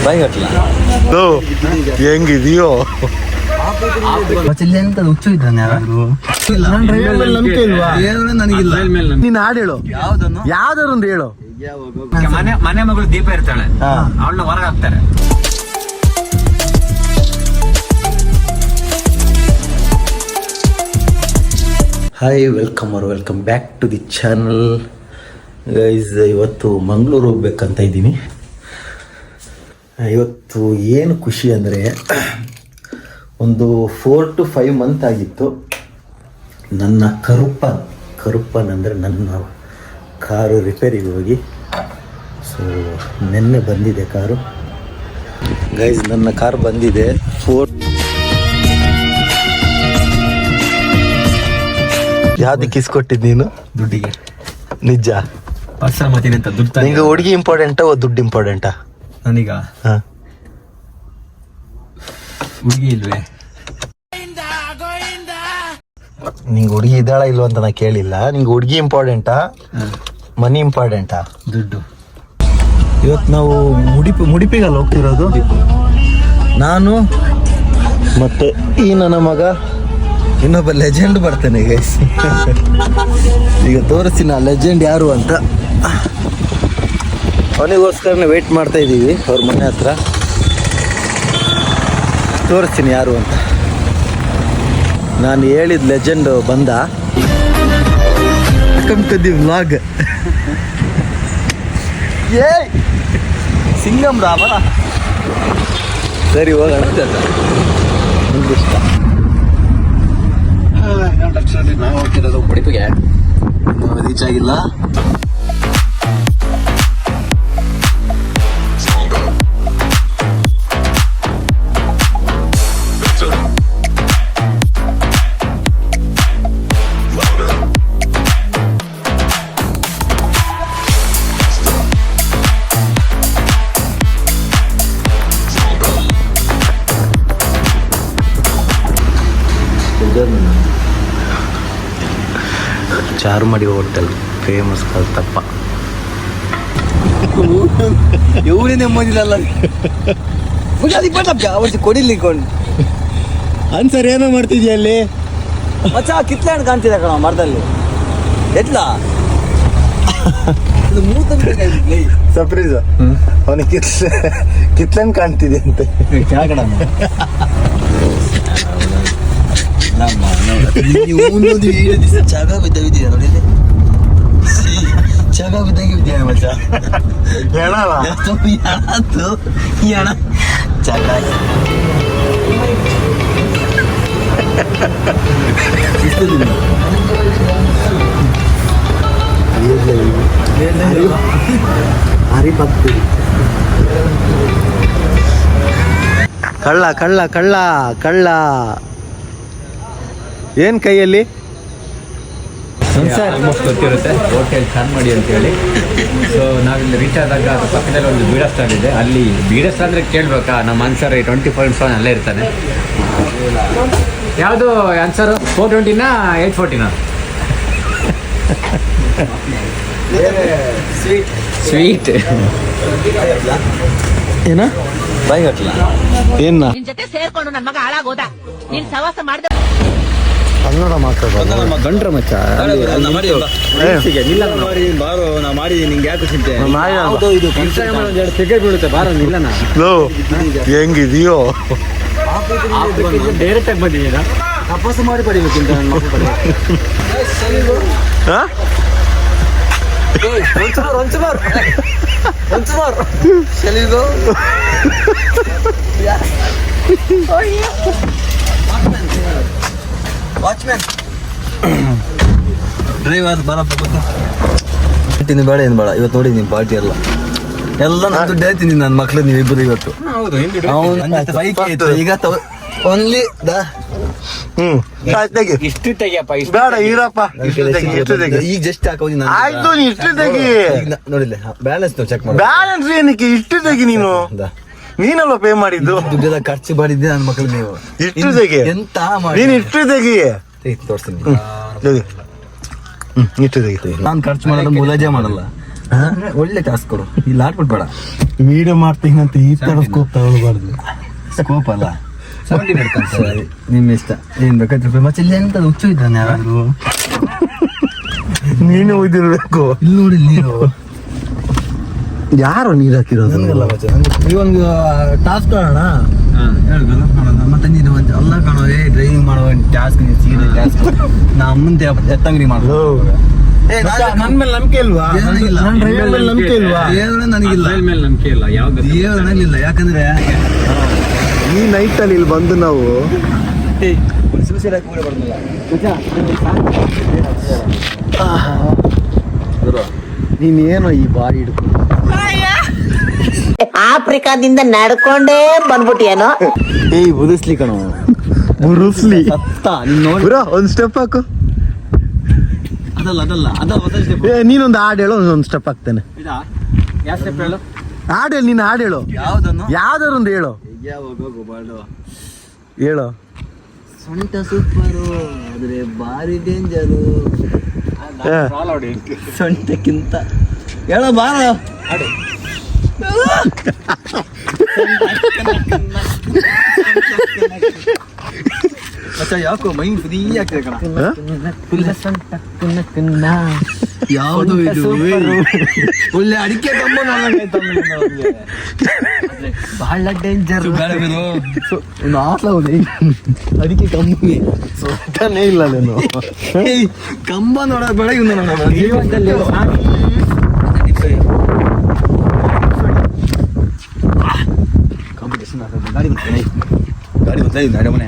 ಬಾಯಿ ಹಟ್ಲ ಹೆಂಗಿದೆಯೋ ಎಂತ ಹುಚ್ಚು ಇದ್ದಾನೆ ಯಾರಾದ್ರು ನಂಬಿಕೆ ಇಲ್ವಾ ನನಗಿಲ್ಲ. ನೀನ್ ಹಾಡು ಹೇಳು, ಯಾವ್ದಾರು ಒಂದು ಹೇಳು. ಮನೆ ಮಗಳು ದೀಪ ಇರ್ತಾಳೆ, ಅವಳನ್ನ ಹೊರಗೆ ಹಾಕ್ತಾರೆ. Hi, welcome back to the channel guys. ಇವತ್ತು ಮಂಗಳೂರು ಹೋಗ್ಬೇಕಂತ ಇದ್ದೀನಿ. ಇವತ್ತು ಏನು ಖುಷಿ ಅಂದರೆ, ಒಂದು 4 to 5 ಮಂತ್ ಆಗಿತ್ತು ನನ್ನ ಕರುಪ್ಪನ್ ಅಂದರೆ ನನ್ನ ಕಾರು ರಿಪೇರಿಗೆ ಹೋಗಿ. ಸೊ ನಿನ್ನೆ ಬಂದಿದೆ ಕಾರು ಗೈಸ್, ನನ್ನ ಕಾರು ಬಂದಿದೆ. ಯಾವ್ದಕ್ಕೆ ಇಸ್ಕೊಟ್ಟಿದ್ದು ನೀನು? ದುಡ್ಡಿಗೆ. ನಿಜ? ಅಂತ ದುಡ್ಡು. ನಿಂಗೆ ಹುಡುಗಿ ಇಂಪಾರ್ಟೆಂಟಾ ದುಡ್ಡು ಇಂಪಾರ್ಟೆಂಟಾ? ನನಗ ಹಾಂ, ಹುಡುಗಿ ಇಲ್ವೇ? ನಿಂಗೆ ಹುಡುಗಿ ಇದ್ದಾಳ ಇಲ್ವ ಅಂತ ನಾ ಕೇಳಿಲ್ಲ. ನಿಂಗೆ ಹುಡುಗಿ ಇಂಪಾರ್ಟೆಂಟಾ, ಮನಿ ಇಂಪಾರ್ಟೆಂಟಾ? ದುಡ್ಡು. ಇವತ್ತು ನಾವು ಮುಡಿಪಿಗಲ್ಲ ಹೋಗ್ತಿರೋದು. ನಾನು ಮತ್ತೆ ಈ ನನ್ನ ಮಗ, ಇನ್ನೊಬ್ಬ ಲೆಜೆಂಡ್ ಬರ್ತಾನೆ ಗೈಸ್. ಈಗ ತೋರಿಸ್ತೀನಿ ಆ ಲೆಜೆಂಡ್ ಯಾರು ಅಂತ. ಅವನಿಗೋಸ್ಕರನೇ ವೆಯ್ಟ್ ಮಾಡ್ತಾ ಇದ್ದೀವಿ ಅವ್ರ ಮನೆ ಹತ್ರ. ತೋರಿಸ್ತೀನಿ ಯಾರು ಅಂತ. ನಾನು ಹೇಳಿದ ಲೆಜೆಂಡ್ ಬಂದ. Welcome to the vlog. ಏ ಸಿಂಗಮ್ ರಾಮನ. ಸರಿ, ಹೋಗೋಣ. ಇಷ್ಟ ನಾವು ಹೋಗ್ತಿರೋದು ಉಡುಪಿಗೆ. ರೀಚ್ ಆಗಿಲ್ಲ. ಚಾರುಮಡಿ ಹೋಟೆಲ್ ಫೇಮಸ್ ಕಲ್ತಪ್ಪ. ಇವನೇ ನೆಮ್ಮದಿಲ್ಲ ಅವತ್ತು ಕೊಡಿಲಿಕ್ಕೊಂಡು ಅನ್ಸರ್ ಏನೋ ಮಾಡ್ತಿದ್ಯಾ ಅಲ್ಲಿ? ಮಚ್ಚ ಕಿತ್ಲೆ ಹಣ್ಣು ಕಾಣ್ತಿದೆ ಕಣ ಮರದಲ್ಲಿ. ಎಟ್ಲ ಸರ್ಪ್ರೈಸ್. ಅವನಿಗೆ ಕಿತ್ಲೆನ್ ಕಾಣ್ತಿದೆ ಅಂತೆ. ಜಾಗ ಬಿದ್ದಿದ್ಯಾ ನೋಡಿ, ಜಾಗ ಬಿದ್ದಂಗೆ ಬಿದ್ದಿಯ ಮಚ್ಚ. ಈ ಹಣ ಜಾಗ ಕಳ್ಳ ಕಳ್ಳ ಕಳ್ಳ ಕಳ್ಳ. ಏನ್ ಕೈಯಲ್ಲಿ? ಗೊತ್ತಿರುತ್ತೆ, ಹೋಟೆಲ್ ಚಾರ್ಮಡಿ ಅಂತ ಹೇಳಿ. ಸೊ ನಾವಿಲ್ಲಿ ರೀಚ್ ಆದಾಗ ಅದ್ರ ಪಕ್ಕದಲ್ಲಿ ಒಂದು ಬೀಡಾ ಸ್ಟಾಲ್ ಇದೆ. ಅಲ್ಲಿ ಬೀಡಾ ಸ್ಟಾಲ್ ಅಂದರೆ ಕೇಳ್ಬೇಕಾ, ನಮ್ಮ ಆನ್ಸರ್ 24/7 ಅಲ್ಲೇ ಇರ್ತಾನೆ. ಯಾವುದು ಆನ್ಸರು? 420ನಾ 840ನಾ? ಸ್ವೀಟ್. ಏನ ಬಾಯಿ ಹಟ್ಲ ಏನ? ನಿನ್ ಜೊತೆ ಸೇರ್ಕೊಂಡು ನನ್ನ ಮಗ ಹಾಳಾಗೋದ. ನೀನ್ ಸವಾಸ ಮಾಡಿದ ಕನ್ನಡ ಮಾತಾಡೋದು ಗಂಡ್ರ ಮಚ್ಚ. ಬಾರೋ, ನಾ ಮಾಡಿದೀನಿ, ನಿಂಗೆ ಯಾಕೆ ಚಿಂತೆ? ಇದು ಟಿಕೆಟ್ ಬೀಳುತ್ತೆ, ಬಾರ ನಿಲ್ಲನ. ಹೆಂಗಿದೆಯೋ? ಡೈರೆಕ್ಟ್ ಆಗಿ ಬಂದಿದ್ದೀರಾ? ತಪಾಸು ಮಾಡಿ ಪಡಿಬೇಕಿಂತ ನನ್ನ ಮಕ್ಕಳು. ವಾಚ್ಮ್ಯಾನ್ ಡ್ರೈವರ್ ಬರಪ್ಪ ಗೊತ್ತೀನಿ. ಬೇಡ ಏನು ಬೇಡ, ಇವತ್ತು ನೋಡಿ ನಿಮ್ಮ ಪಾರ್ಟಿ ಎಲ್ಲ ನಾನು ದುಡ್ಡು ಹೇಳ್ತೀನಿ ನನ್ನ ಮಕ್ಳು ನೀವಿಬ್ಬರು ಇವತ್ತು. ಈಗ ಓನ್ಲಿ ಇಷ್ಟು ತೆಗಿಯಪ್ಪ, ಬೇಡ ಇರಪ್ಪ. ಈಗ ಜಸ್ಟ್ ಹಾಕೋದಿ ಆಯ್ತು, ನೀ ಇಷ್ಟು ತೆಗಿ. ನೋಡಿಲ್ಲ ಬ್ಯಾಲೆನ್ಸ್ ಚೆಕ್ ಮಾಡಿ. ಬ್ಯಾಲೆನ್ಸ್ ಏನಕ್ಕೆ? ಇಷ್ಟು ತೆಗಿ. ನೀನಲ್ಲ ಪೇ ಮಾಡಿದ್ದು. ದುಡ್ಡೆಲ್ಲ ಖರ್ಚು ಮಾಡಿದ್ದೆ ನನ್ನ ಮಕ್ಳು. ನೀವು ಇಷ್ಟು ತೆಗಿ. ಎಂತ ನೀನ್ ಇಷ್ಟು ತೆಗಿ. ತೋರಿಸ್ತೀನಿ. ಇಷ್ಟು ತೆಗಿ. ನಾನು ಖರ್ಚು ಮಾಡೋದು ಮುಲಾಜೆ ಮಾಡಲ್ಲ. ಒಳ್ಳೆ ಟಾಸ್ಕ್ ಕೊಡು, ಇಲ್ಲಿ ಆಡ್ಬಿಡ್ಬೇಡ. ವಿಡಿಯೋ ಮಾಡ್ತೀನಿ ಅಂತ ಈ ತರ ಸ್ಕೋಪ್ ತಗೊಳ್ಬಾರ್ದು. ಸ್ಕೋಪ್ ಅಲ್ಲ, ಸರಿ, ನಿಮ್ಮ ಇಷ್ಟ. ಏನ್ ಬೇಕಾದ್ರೆ ಮತ್ತೆ ಇಲ್ಲಿ ಎಂತ ಹುಚ್ಚು ಇದ್ದಾನೆ ಯಾರಾದ್ರು. ನೀನು ಉಯ್ದಿರ್ಬೇಕು. ಇಲ್ಲಿ ನೋಡಿ ನೀರು. ಯಾರು ನೀರ್ ಹಾಕಿರೋದು? ಒಂದು ಟಾಸ್ಕ್ ಮಾಡೋಣ, ಹೇಳ್ಬೇಕಲ್ಲ ಮಾಡೋಣ. ಮತ್ತೆ ನೀನು ಅಲ್ಲ ಕಾಣೋ, ಡ್ರೈವಿಂಗ್ ಮಾಡೋ ಟಾಸ್ಕ್, ನೀನು ಸೀರೆ ಟಾಸ್ಕ್. ನಾ ಮುಂದೆ ಎತ್ತಂಗಡಿ ಮಾಡೋ. ನನ್ ಮೇಲೆ ನಂಬಿಕೆ ಇಲ್ವಾ? ನನ್ ಡ್ರೈವರ್ ಮೇಲೆ ನಂಬಿಕೆ ಇಲ್ವಾ? ನನಗಿಲ್ಲ, ಮೇಲೆ ನಂಬಿಕೆ ಇಲ್ಲ, ಯಾವ್ದು ದೇವರಲ್ಲಿಲ್ಲ. ಯಾಕಂದ್ರೆ ಈ ನೈಟ್ ಅಲ್ಲಿ ಇಲ್ಲಿ ಬಂದು ನಾವು ನೀನೇನೋ ಈ ಬಾರಿ ಹಿಡ್ಕೊಂಡು ಆಫ್ರಿಕಾದಿಂದ ನಡ್ಕೊಂಡೇ ಬಂದ್ಬಿಟ್ಟಿಯೇನೋ. ಏಯ್ ಬುದಿಸ್ಲಿ ಕಣೋ, ಬುರುಸ್ಲಿ ಸತ್ತ ನೀನ್ ನೋಡಿ. ಬ್ರೋ ಒಂದ್ ಸ್ಟೆಪ್ ಹಾಕು. ಅದಲ್ಲ ಹೊಸ ಸ್ಟೆಪ್. ನೀನೊಂದು ಹಾಡು ಹೇಳು, ಒಂದೊಂದು ಸ್ಟೆಪ್ ಹಾಕ್ತೇನೆ. ಯಾವ ಸ್ಟೆಪ್ ಹೇಳು? ಹಾಡು ಹೇಳು, ನೀನು ಹಾಡು ಹೇಳು. ಯಾವ್ದನ್ನು? ಯಾವ್ದಾರು ಒಂದು ಹೇಳು. ಹೇಳು. ಸೊಂಟ ಸೂಪರು, ಆದ್ರೆ ಬಾರಿ ಡೇಂಜರು. ಸೊಂಟಕ್ಕಿಂತ ಹೇಳೋ ಬಾರ. ಯಾಕೋ ಮೈಂಡ್ ಫ್ರೀ ಆಗ್ತದೆ ಕಣ. ಯಾವುದು ಇದು? ಒಳ್ಳೆ ಅಡಿಕೆ ಕಮ್ಮ ಬಹಳ ಡೇಂಜರ್. ಅಡಿಕೆ ಕಮ್ಮಿ ಸೊಂಟನೇ ಇಲ್ಲ ನೀನು. ಕಂಬ ನೋಡೋದು ಬೇಡ, ಇವ್ನು ನೋಡೋಣ ಜೀವನದಲ್ಲಿ. ಕಾಂಪಿಟೇಷನ್ ಗಾಡಿ ಬರ್ತೀನಿ, ಗಾಡಿ ಬರ್ತಾ ಇದ್ದೀನಿ ನಾಳೆ ಮನೆ.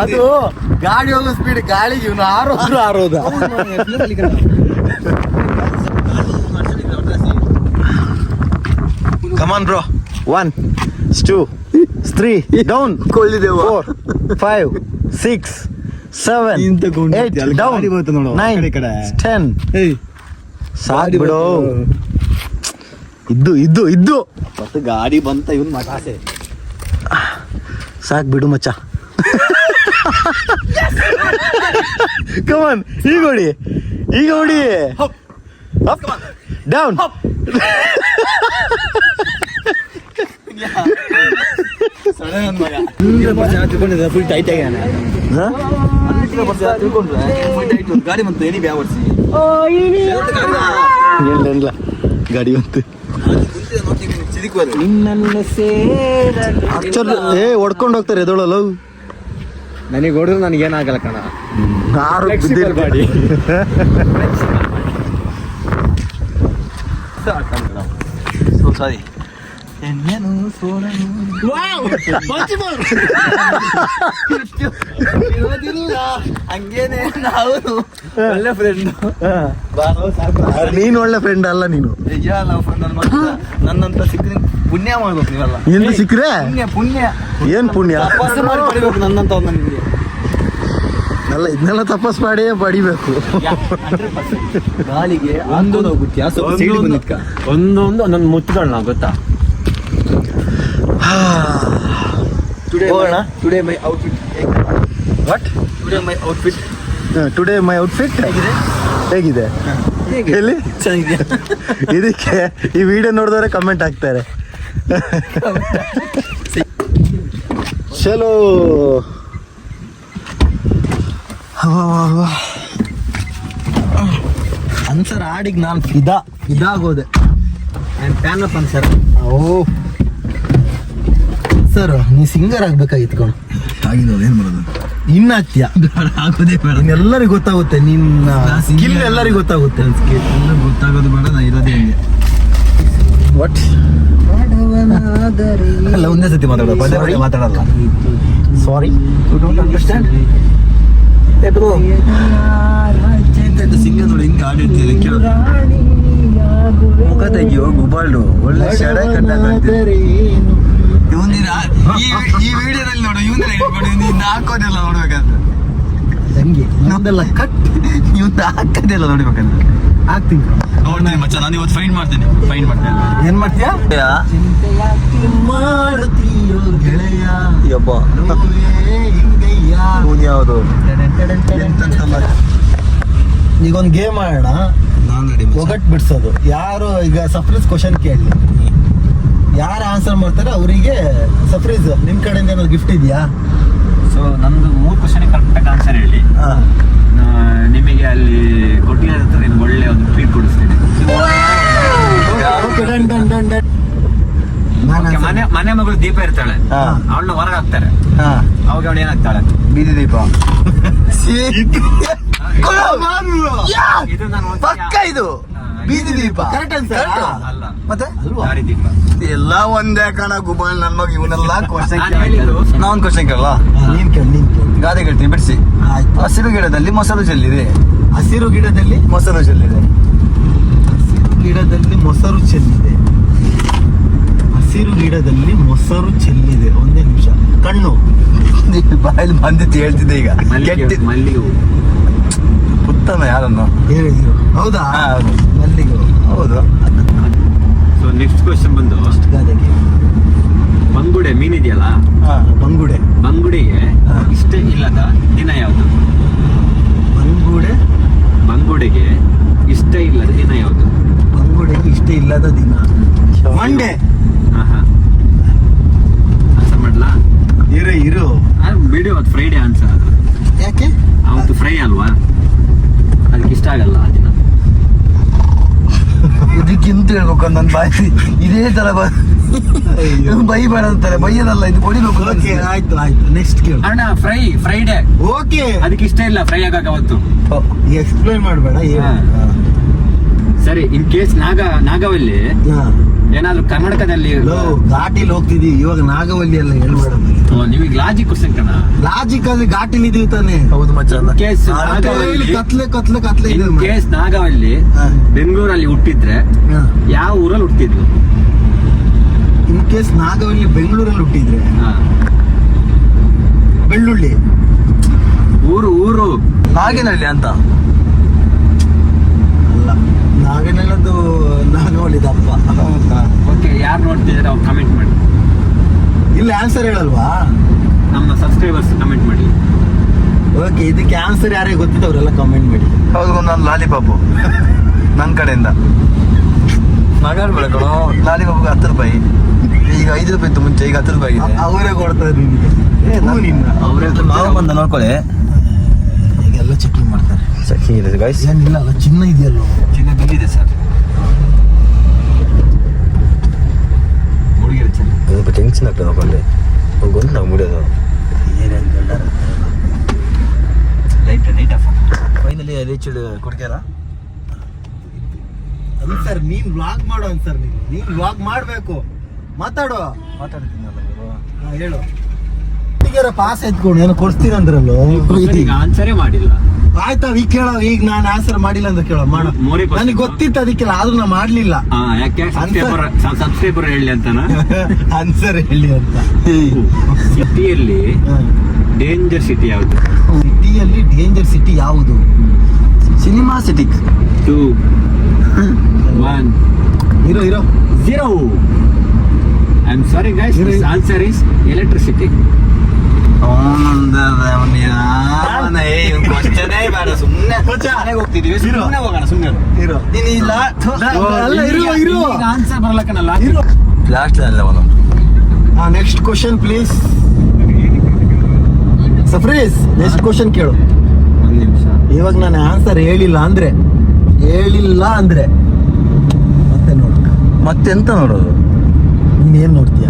ಅದು ಗಾಡಿ ಹೋಗೋ ಸ್ಪೀಡ್, ಗಾಳಿಗೆ ಇವನು ಆರೋದ. ಕಮಾನ್ ಬ್ರೋ. 1 2 3 ಡೌನ್. ಕೊಳ್ಳಿದೆವು 4 5 6 7 8 ಡೌನ್ 9 10. ಸಾಕ್ ಬಿಡು. ಇದ್ದು ಮತ್ತೆ ಗಾಡಿ ಬಂತ ಇವನ್ ಮಟಾಸೆ. ಸಾಕ್ ಬಿಡು ಮಚ್ಚ. ಕಮಾನ್, ಈಗ ಹೊಡಿ. ಡೌನ್. ಫುಲ್ ಟೈಟ್ ಆಗ್ಯಾನ. ಗಾಡಿ ಬಂತು ಏನಿ ಬ್ಯಾ ಓಡಿಸಿ ಇಲ್ಲ ಗಾಡಿ ಬಂತು. ಹೊಡ್ಕೊಂಡು ಹೋಗ್ತಾರೆ ಎದೊಳಲ್ಲ. ನನಗೆ ಹೊಡೆದ್ರು ನನಗೇನಾಗಲ್ಲ ಕಣ. ಗಾಡಿ ಸಾರಿ. ಹಂಗೇನೆ ನಾವು ಒಳ್ಳೆ ಫ್ರೆಂಡ್. ನೀನು ಒಳ್ಳೆ ಫ್ರೆಂಡ್ ಅಲ್ಲ ನೀನು. ನನ್ನಂತ ಸಿಕ್ಕ ಪುಣ್ಯ ಮಾಡ್ಬೇಕು ನೀವೆಲ್ಲ. ಎಂದು ಸಿಕ್ಕ್ರೆ ಪುಣ್ಯ ಏನ್ ಪುಣ್ಯ? ತಪಾಸು ಮಾಡಿ ಪಡಿಬೇಕು ನನ್ನಂತ ನಿಮಗೆ. ಅಲ್ಲ, ಇದನ್ನೆಲ್ಲ ತಪಾಸ್ ಮಾಡಿ ಪಡಿಬೇಕು. ಗಾಳಿಗೆ ಒಂದೊಂದು ಮುತ್ತುಗಳನ್ನ ಗೊತ್ತಾ. Today my outfit. What? Today my outfit ಹೇಗಿದೆ? ಎಲ್ಲಿ ಚೆನ್ನಾಗಿದೆಯಾ? ಇದಕ್ಕೆ ಈ ವಿಡಿಯೋ ನೋಡಿದವರೆ ಕಮೆಂಟ್ ಹಾಕ್ತಾರೆ. ಚಲೋ. ಅನ್ಸರ್ ಹಾಡಿಗೆ ನಾನು ಇದಾಗೋದೆ. Fan up answer. Oh sir, ನೀ ಸಿಂಗರ್ ಆಗ್ಬೇಕಾಗಿತ್ತು ಕಣ. ಆಗಿಲ್ಲ, ಏನ್ ಮಾಡೋದು? ಇನ್ನ ಆಗ್ತೀಯ, ಆಗೋದೇ ಬೇಡ. ಎಲ್ಲರಿಗೂ ಗೊತ್ತಾಗುತ್ತೆ, ನಿನ್ನ ಸ್ಕಿಲ್ ಎಲ್ಲರಿಗೂ ಗೊತ್ತಾಗುತ್ತೆ. ಎಲ್ಲ ಗೊತ್ತಾಗೋದು ಬೇಡ, ನಾ ಇರೋದೇ ಹಂಗೆ. ವಾಟ್? ಅಲ್ಲ, ಒಂದೇ ಸತಿ ಮಾತಾಡೋ, ಪದೇ ಪದೇ ಮಾತಾಡಲ್ಲ. ಸಾರಿ, ಯು ಡೋಂಟ್ ಅಂಡರ್ಸ್ಟ್ಯಾಂಡ್. ಸಿಂಗ ನೋಡಿ ಹಿಂಗೆ ಆಡಿರ್ತೀರಿ. ಮುಖ ತೆಗಿಯೋ ಗುಬಾಲ್ಡು, ಒಳ್ಳೆ ಶಡ ಕಂಡ. ಈ ವಿಡಿಯೋದಲ್ಲಿ ನೋಡು, ಇವನ್ನ ಹಾಕೋದೆಲ್ಲ ನೋಡ್ಬೇಕಂತ. ಹಂಗೆ ನಮ್ದೆಲ್ಲ ಕಟ್ ಇವತ್ತು ಹಾಕದೆಲ್ಲ ನೋಡಿಬೇಕಂದ್ರೆ ಆಗ್ತೀನಿ. ನೋಡಿ ಮಚ್ಚ, ನಾನು ಇವತ್ತು ಫೈನ್ ಮಾಡ್ತೇನೆ. ಏನ್ ಮಾಡ್ತೀಯಾ? ಮಾಡ್ತೀಯೋ ಗೆಳೆಯ ಯಬ್ಬ ಹಿಂಗಯ್ಯ. ಯಾವುದು ಈಗ ಒಂದು ಗೇಮ್ ಆಡೋಣ, ಒಗಟ್ ಬಿಡ್ಸೋದು. ಯಾರು ಈಗ ಸರ್ಪ್ರೈಸ್ ಕ್ವಶನ್ ಕೇಳಿ, ಯಾರು ಆನ್ಸರ್ ಮಾಡ್ತಾರೆ ಅವರಿಗೆ ಸರ್ಪ್ರೈಸ್. ನಿಮ್ ಕಡೆಯಿಂದ ಏನಾದ್ರು ಗಿಫ್ಟ್ ಇದೆಯಾ? ಸೊ ನಂದು 3 ಕ್ವಶನ್ ಕರೆಕ್ಟಾಗಿ ಆನ್ಸರ್ ಹೇಳಿ, ನಿಮಗೆ ಅಲ್ಲಿ ಕೊಟ್ಟಿರೋ ಒಳ್ಳೆ ಒಂದು ಟ್ರೀಟ್ ಕೊಡಿಸ್ತೀನಿ. ಮನೆ ಮಗಳು ದೀಪ ಇರ್ತಾಳೆ, ಅವಳನ್ನ ಹೊರಗೆ ಹಾಕ್ತಾರೆ. ಅವಾಗ ಅವಳು ಏನಾಗ್ತಾಳೆ? ಬೀದಿ ದೀಪ. ಇದು ನಾನು ಪಕ್ಕ ಇದು ಬೀದಿ ದೀಪ. ಕರೆಕ್ಟ್ ಆನ್ಸರ್ ಅಲ್ಲ, ಮತ್ತೆ ದಾರಿ ದೀಪ. ಎಲ್ಲ ಒಂದೇ ಕಣ ಗುಬಲ್ ನನ್ ಮಗ. ಇವನ್ನೆಲ್ಲ ಕ್ವಶನ್ ನಾನು ಹೇಳಿದ್ದು ನಾ ಒಂದು ಕ್ವಶನ್ ಕೇಳಲ್ಲ. ನೀನ್ ಕೇಳಿ. ಗಾದೆ ಕೇಳ್ತೀನಿ ಬಿಡಿಸಿ. ಆಯ್ತು. ಹಸಿರು ಗಿಡದಲ್ಲಿ ಮೊಸರು ಚೆಲ್ಲಿದೆ. ಹಸಿರು ಗಿಡದಲ್ಲಿ ಮೊಸರು ಚೆಲ್ಲಿದೆ. ಹಸಿರು ಗಿಡದಲ್ಲಿ ಮೊಸರು ಚೆಲ್ಲಿದೆ. ಹಸಿರು ಗಿಡದಲ್ಲಿ ಮೊಸರು ಚೆಲ್ಲಿದೆ. ಒಂದೇ ನಿಮಿಷ. ಕಣ್ಣು. ನೀನು ಬಾಯಲ್ಲಿ ಬಂದಿತ್ತು ಹೇಳ್ತಿದ್ದೆ ಈಗ. ಮಲ್ಲಿಗೆ ಹೂ. ಉತ್ತಮ ಯಾರನ್ನು ಹೇಳಿದ್ರು. ಹೌದಾ? ಹಾ, ಹೌದು. ಮಲ್ಲಿಗೆ. ಹೌದು. ಸೊ ನೆಕ್ಸ್ಟ್ ಕ್ವಶನ್ ಬಂದು, ಗಾದೆಗೆ. ಬಂಗುಡೆ ಮೀನಿದೆಯಲ್ಲ, ಬಂಗುಡೆ. ಬಂಗುಡೆಗೆ ಇಷ್ಟ ಇಲ್ಲದ ದಿನ ಯಾವುದು? ಬಂಗುಡೆಗೆ ಇಷ್ಟ ಇಲ್ಲದ ದಿನ ಯಾವುದು? ಬಂಗುಡೆಗೆ ಇಷ್ಟ ಇಲ್ಲದ ದಿನ ಮಂಡೆ. ಆನ್ಸರ್ ಮಾಡ್ಲಾ? ಇರು ಬಿಡಿ, ಅವತ್ತು ಫ್ರೈಡೆ ಆನ್ಸರ್. ಅದು ಯಾಕೆ? ಅವತ್ತು ಫ್ರೈ ಅಲ್ವಾ, ಅದಕ್ಕೆ ಇಷ್ಟ ಆಗಲ್ಲ ಆ ದಿನ. ಇದಕ್ಕಿಂತ ಹೇಳ್ಬೇಕು ನನ್ನ ಬಾಯಿ ಇದೇ ತರ ಬೈ ಬೇಡ ಅಂತಾರೆ. ಬೈಯದಲ್ಲ, ಇದು ಹೊಡಿಬೇಕು. ಓಕೆ, ಆಯ್ತು. ನೆಕ್ಸ್ಟ್ ಕೇಳು. ಅಣ್ಣ ಫ್ರೈಡೆ ಓಕೆ. ಅದಕ್ಕೆ ಇಷ್ಟ ಇಲ್ಲ ಫ್ರೈ ಆಗಾಕ ಅವತ್ತು. ಎಕ್ಸ್ಪ್ಲೈನ್ ಮಾಡಬೇಡ. ಸರಿ, ಇನ್ ಕೇಸ್ ನಾಗವಲ್ಲಿ ಏನಾದ್ರು ಕರ್ನಾಟಕದಲ್ಲಿ ಘಾಟಿಲಿ ಹೋಗ್ತಿದೀವಿ ಇವಾಗ. ನಾಗವಲ್ಲಿ ಎಲ್ಲ ಹೇಳ್ಬೇಡ. ನಿಮಗೆ ಲಾಜಿಕ್ ಕ್ವಶನ್ ಕಣ. ಲಾಜಿಕ್ ಅಲ್ಲಿ ಘಾಟಿಲಿ ಇದೀವಿ ತಾನೆ. ಹೌದು ಮಚ್ಚ. ಕೇಸ್ ಕತ್ಲೆ ಇದೆ. ಕೇಸ್ ನಾಗವಲ್ಲಿ ಬೆಂಗಳೂರಲ್ಲಿ ಹುಟ್ಟಿದ್ರೆ ಯಾವ ಊರಲ್ಲಿ ಹುಟ್ಟಿದ್ಲು? ಇನ್ ಕೇಸ್ ನಾಗವಲ್ಲಿ ಬೆಂಗಳೂರಲ್ಲಿ ಹುಟ್ಟಿದ್ರೆ ಬೆಳ್ಳುಳ್ಳಿ. ಊರು ನಾಗೇನಹಳ್ಳಿ ಅಂತ. ಅಲ್ಲ, ನಾಗನಲ್ಲದು ನಾಗವಲ್ಲಿ ದಪ್ಪ. ಓಕೆ, ಯಾರು ನೋಡ್ತಿದ್ರೆ ಅವ್ರು ಕಮೆಂಟ್ ಮಾಡಿ. ಇಲ್ಲ ಆನ್ಸರ್ ಹೇಳಲ್ವಾ? ನಮ್ಮ ಸಬ್ಸ್ಕ್ರೈಬರ್ಸ್ ಕಮೆಂಟ್ ಮಾಡಿ. ಓಕೆ, ಇದಕ್ಕೆ ಆನ್ಸರ್ ಯಾರಿಗೆ ಗೊತ್ತಿದೆ ಅವರೆಲ್ಲ ಕಮೆಂಟ್ ಮಾಡಿ. ಹೌದು, ನಾನು ಲಾಲಿಪಾಪು ನನ್ನ ಕಡೆಯಿಂದ. ನಗಾಡ್ಬೇಡ ಕಣೋ. ಲಾಲಿಪಾಪ್ಗೆ 10 ರೂಪಾಯಿ. ಈಗ 5 ರೂಪಾಯಿ ಇತ್ತು ಮುಂಚೆ, ಈಗ 10 ರೂಪಾಯಿ ಆಗಿದೆ. ಅವರೇ ಕೊಡ್ತಾರೆ ನಿನ್ಗೆ. ನಾವು ಬಂದ ನೋಡ್ಕೊಳ್ಳಿ. ಈಗೆಲ್ಲ ಚೆಕಿಂಗ್ ಮಾಡ್ತಾರೆ. ಚೆಕಿಂಗ್ ಇದೆ ಗೈಸ್. ಏನಿಲ್ಲ, ಅಲ್ಲ ಚಿನ್ನ ಇದೆಯಲ್ಲ. ಚಿನ್ನ ಬಿಲ್ಲಿದೆ ಸರ್. ಹುಡುಗಿರು ಚೆನ್ನ. ಸ್ವಲ್ಪ ಟೆನ್ಷನ್ ಆಗ್ತದೆ ನೋಡ್ಕೊಂಡೆ. ಗೊಂದು ನಾವು ಮುಡಿಯೋದು. Light off. ಫೈನಲಿ ರೀಚ್ ಕೊಡ್ತೀರಾ? ಅದು ಸರ್, ನೀನ್ ವ್ಲಾಗ್ ಮಾಡೋ ಸರ್. ನೀನ್ ವ್ಲಾಗ್ ಮಾಡ್ಬೇಕು. ಮಾತಾಡೋ. ಮಾತಾಡ್ತೀನಲ್ಲ ಇವರು. ಹೇಳು. ಪಾಸ್ ಎತ್ಕೊಂಡು ಏನೋ ಕೊಡ್ತೀನಿ ಅಂದ್ರಲ್ಲೋ. ಈಗ ಆನ್ಸರೇ ಮಾಡಿಲ್ಲ. ಆಯ್ತಾ, ಈಗ ಕೇಳೋ. ಈಗ ನಾನು ಆನ್ಸರ್ ಮಾಡಿಲ್ಲ ಅಂತ ಕೇಳೋ. ಮಾಡೋ. ನನಗೆ ಗೊತ್ತಿತ್ತು ಅದಕ್ಕೆಲ್ಲ, ಆದ್ರೂ ನಾ ಮಾಡ್ಲಿಲ್ಲ. ಯಾಕೆ? ಸಬ್ಸ್ಕ್ರೈಬರ್ ಹೇಳಿ ಅಂತಾನ. ಆನ್ಸರ್ ಹೇಳಿ ಅಂತ. ಸಿಟಿಯಲ್ಲಿ ಡೇಂಜರ್ ಸಿಟಿ ಯಾವುದು? ಸಿಟಿಯಲ್ಲಿ ಡೇಂಜರ್ ಸಿಟಿ ಯಾವುದು? Cinema city. 2 1 ಇರೋ 0. I am sorry guys, this answer is electricity. ಕ್ವಶನೇ ಬೇಡ, ಸುಮ್ಮನೆ ಹೋಗ್ತಿದೀವಿ. ಸುಮ್ಮನೆ ಹೋಗೋಣ, ಸುಮ್ಮನೆ ಇರೋ. ನೀನು ಇಲ್ಲ ಅಲ್ಲ, ಇರು. ಆನ್ಸರ್ ಬರಲ್ಲ ಕಣಲ್ಲ. ಲಾಸ್ಟ್ ಅಲ್ಲ ಒಂದೊಂದು. Next question please. ಸಫ್ರೀಸ್, ನೆಕ್ಸ್ಟ್ ಕ್ವಶನ್ ಕೇಳು. ಒಂದು ನಿಮಿಷ. ಇವಾಗ ನಾನು ಆನ್ಸರ್ ಹೇಳಿಲ್ಲ ಅಂದ್ರೆ ಮತ್ತೆ ನೋಡು. ಮತ್ತೆಂತ ನೋಡೋದು? ನೀನೇನ್ ನೋಡ್ತೀಯ?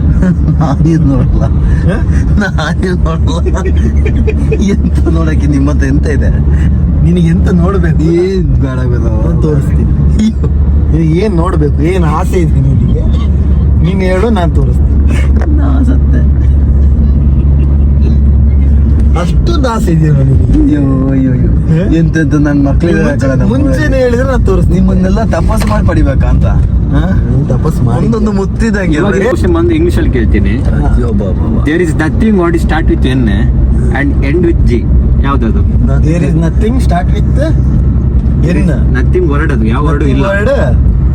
ನಾನೇನು ನೋಡಲ್ಲ. ಎಂತ ನೋಡಕ್ಕೆ ನಿಮ್ಮ ಹತ್ರ ಎಂತ ಇದೆ? ನಿನಗೆ ಎಂತ ನೋಡ್ಬೇಕು? ಏನ್ ಬೇಡ ಬೇಡ ತೋರಿಸ್ತೀನಿ. ಏನ್ ನೋಡ್ಬೇಕು, ಏನ್ ಆಸೆ ಇದೆ ನಿನಗೆ? ನೀನ್ ಹೇಳು, ನಾನು ತೋರಿಸ್ತೀನಿ. ನಾ ಸತ್ತೆ. ಅಷ್ಟು ಆಸೆ ಇದೆಯಾ ನನಗೆ? ಅಯ್ಯೋ ಎಂತೆಂತ ನನ್ನ ಮಕ್ಕಳಿಗೆ ಮುಂಚೆನೆ ಹೇಳಿದ್ರೆ ನಾನು ತೋರಿಸ್ತೀನಿ. ನಿಮ್ಮನ್ನೆಲ್ಲ ತಪಾಸ್ ಮಾಡಿ ಪಡಿಬೇಕಾ ಅಂತ. ತಪಸ್ ಮಾಡಿ ಒಂದೊಂದು ಮುತ್ತಿದಂಗೆ. ಕ್ವಶನ್ ಬಂದು ಇಂಗ್ಲಿಷ್ ಅಲ್ಲಿ ಕೇಳ್ತೀನಿ. ಅಯ್ಯೋ ಬಾಬಾ. There is nothing what is start with N and end with G. ಯಾವ್ದದು? There is nothing start with N. Nothing word ಅದು, ಯಾವ ವರ್ಡ್ ಇಲ್ಲ. ವರ್ಡ್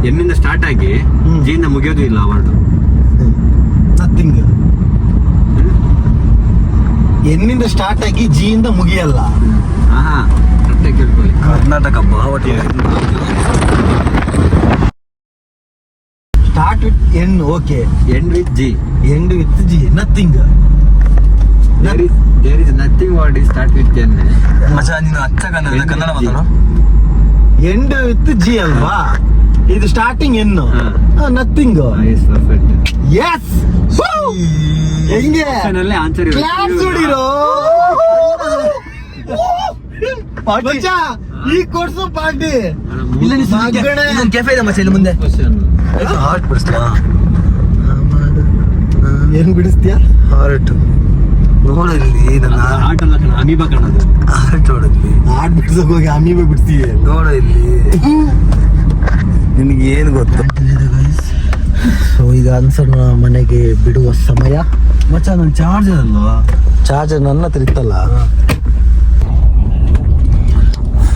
ಎನ್ನಿಂದ ಸ್ಟಾರ್ಟ್ ಆಗಿ ಜಿಯಿಂದ ಮುಗಿಯೋದು ಇಲ್ಲ ಆ ವರ್ಡ್. ನಥಿಂಗ್ ಎನ್ನಿಂದ ಸ್ಟಾರ್ಟ್ ಆಗಿ ಜಿ ಇಂದ ಮುಗಿಯಲ್ಲ. ಹಾ ಕರೆಕ್ಟಾಗಿ ಕೇಳ್ಕೊಳ್ಳಿ. ಕರ್ನಾಟಕ ಬಾವಟಿ. Start with N, okay. End with G. End with G, nothing. There is nothing word is start with N. ಮಚ್ಚ ನೀನು ಅಚ್ಚ ಕನ್ನಡ ಮಾತಾಡೋ. ಎಂಡ್ ವಿತ್ ಜಿ ಅಲ್ವಾ, ಇದು ಸ್ಟಾರ್ಟಿಂಗ್ ಎನ್ನು, ನಥಿಂಗ್. Yes perfect. ಎಸ್, ಹೆಂಗೆ ಆನ್ಸರ್ ಕ್ಲಾಪ್ಸ್ ಹೊಡಿರೋ ಮಚ್ಚ, ಈ ಕೊಡ್ಸು ಪಾರ್ಟಿ. ಇಲ್ಲ ಕೆಫೆ ಇದೆ ಮಚ್ಚ ಇಲ್ಲಿ ಮುಂದೆ. ಹಾರ್ಟ್ ಬಿಡಿಸ್ಲಾ? ಏನ್ ಬಿಡಿಸ್ತೀಯ? ಹಾರ್ಟ್ ನೋಡಲ್ಲಿ ನನ್ನ ಆಟ ಅಲ್ಲ ಕಣ, ಅಮೀಬಾ ಕಾಣೋದು. ಹಾರ್ಟ್ ನೋಡಲ್ಲಿ. ಹಾಡ್ ಬಿಡ್ಸಕ್ ಹೋಗಿ ಅಮೀಬೆ ಬಿಡ್ತೀಯ. ನೋಡ ಇಲ್ಲಿ ನಿನಗೆ ಏನು ಗೊತ್ತು? ಸೊ ಈಗ ಆನ್ಸರ್ ಮನೆಗೆ ಬಿಡುವ ಸಮಯ. ಮಚ್ಚ ನನ್ನ ಚಾರ್ಜರ್ ಅಲ್ವಾ? ಚಾರ್ಜರ್ ನನ್ನ ಹತ್ರ ಇತ್ತಲ್ಲ.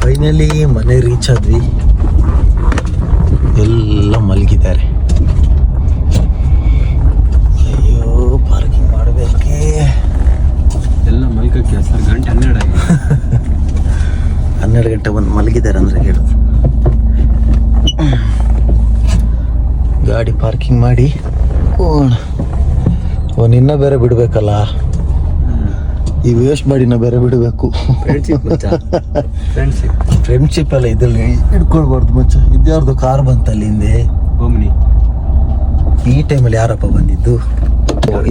ಫೈನಲಿ ಮನೆ ರೀಚ್ ಆದ್ವಿ. ಎಲ್ಲ ಮಲಗಿದ್ದಾರೆ. ಅಯ್ಯೋ ಪಾರ್ಕಿಂಗ್ ಮಾಡಬೇಕೆ. ಎಲ್ಲ ಮಲ್ಕಕ್ಕೆ ಸರ್, ಗಂಟೆ 12 ಆಗಿದೆ. 12 ಗಂಟೆ ಬಂದು ಮಲಗಿದ್ದಾರೆ ಅಂದ್ರೆ ಹೇಳು. ಗಾಡಿ ಪಾರ್ಕಿಂಗ್ ಮಾಡಿ ನಿನ್ನ ಬೇರೆ ಬಿಡ್ಬೇಕಲ್ಲ, ಈ ವೇಸ್ಟ್ ಮಾಡಿನ ಬೇರೆ ಬಿಡಬೇಕು. ಫ್ರೆಂಡ್ಶಿಪ್ ಎಲ್ಲ ಇದ್ರಲ್ಲಿ ಹಿಡ್ಕೊಳ್ಬಾರ್ದು ಮಚ್ಚ. ಇದ್ಯಾರ್ದು ಕಾರ್ ಬಂತಲ್ಲಿ ಹಿಂದೆ, ಓಮ್ನಿ. ಈ ಟೈಮಲ್ಲಿ ಯಾರಪ್ಪ ಬಂದಿದ್ದು?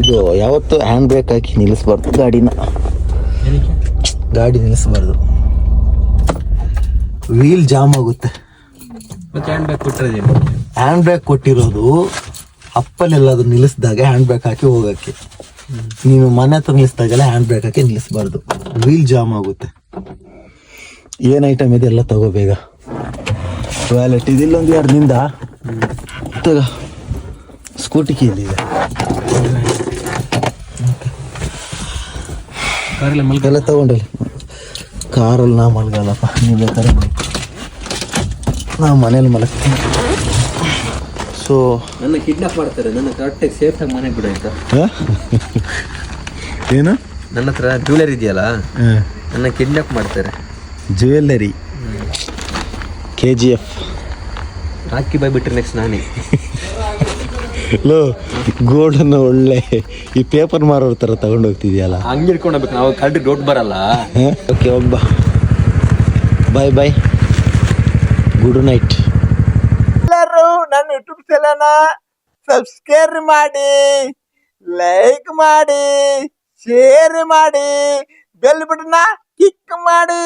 ಇದು ಯಾವತ್ತು ಹ್ಯಾಂಡ್ ಬ್ರೇಕ್ ಹಾಕಿ ನಿಲ್ಲಿಸ್ಬಾರ್ದು ಗಾಡಿನ. ಗಾಡಿ ನಿಲ್ಲಿಸ್ಬಾರ್ದು, ವೀಲ್ ಜಾಮ್ ಆಗುತ್ತೆ. ಮತ್ತೆ ಹ್ಯಾಂಡ್ ಬ್ಯಾಗ್ ಕೊಟ್ಟಿರೋದು. ಹ್ಯಾಂಡ್ ಬ್ರೇಕ್ ಕೊಟ್ಟಿರೋದು ಅಪ್ಪಲ್ಲೆಲ್ಲಾದ್ರೂ ನಿಲ್ಲಿಸಿದಾಗ ಹ್ಯಾಂಡ್ ಬ್ರೇಕ್ ಹಾಕಿ ಹೋಗಕ್ಕೆ. ನೀನು ಮನೆ ಹತ್ರ ನಿಲ್ಲಿಸಿದಾಗೆಲ್ಲ ಹ್ಯಾಂಡ್ ಬ್ರೇಕ್ ಹಾಕಿ ನಿಲ್ಲಿಸಬಾರ್ದು, ವೀಲ್ ಜಾಮ್ ಆಗುತ್ತೆ. ಏನ್ ಐಟಮ್ ಇದೆ ಎಲ್ಲ ತಗೋ ಬೇಗ. ವ್ಯಾಲೆಟ್ ಇದಿಲ್ಲೊಂದು 2 ನಿಂದ ತಗೋ. ಸ್ಕೂಟಿ ಕೀ ಇದೆ. ಎಲ್ಲ ತಗೊಂಡಿಲ್ಲ. ಕಾರಲ್ಲಿ ನಾ ಮಲಗಲ್ಲಪ್ಪ, ನೀವು ಬೇಕಾದ್ರೆ ನಾ ಮನೇಲಿ ಮಲಗ್ತೀನಿ. ಸೊ ನನ್ನ ಕಿಡ್ನಾಪ್ ಮಾಡ್ತಾರೆ, ನನ್ನ ಕರೆಕ್ಟಾಗಿ ಸೇಫಾಗಿ ಮನೆಗೆ ಬಿಡು ಆಯ್ತಾ? ಏನು ನನ್ನ ಹತ್ರ ಜ್ಯುವೆಲರಿ ಇದೆಯಲ್ಲ, ನನ್ನ ಕಿಡ್ನಾಪ್ ಮಾಡ್ತಾರೆ. ಜ್ಯುವೆಲ್ಲರಿ KGF ರಾಕಿ ಬಾಯ್ ಬಿಟ್ಟರೆ ನೆಕ್ಸ್ಟ್ ನಾನೇ. ಲೋ ಗೋಲ್ಡನ್ನು ಒಳ್ಳೆ ಈ ಪೇಪರ್ ಮಾರೋರ್ ಥರ ತಗೊಂಡು ಹೋಗ್ತಿದ್ಯಲ್ಲ, ಹಂಗೆ ಹಿಡ್ಕೊಂಡು ಹೋಗ್ಬೇಕು ನಾವು. ಕರೆಕ್ಟ್ ರೋಡ್ ಬರಲ್ಲ. ಓಕೆ ಒಬ್ಬ ಬಾಯ್ ಬಾಯ್, ಗುಡ್ ನೈಟ್. ಎಲ್ಲರೂ ನನ್ನ ಯೂಟ್ಯೂಬ್ ಚಾನಲ್ನ ಸಬ್ಸ್ಕ್ರೈಬ್ ಮಾಡಿ, ಲೈಕ್ ಮಾಡಿ, ಶೇರ್ ಮಾಡಿ, ಬೆಲ್ ಬಟನ್ನ ಕ್ಲಿಕ್ ಮಾಡಿ.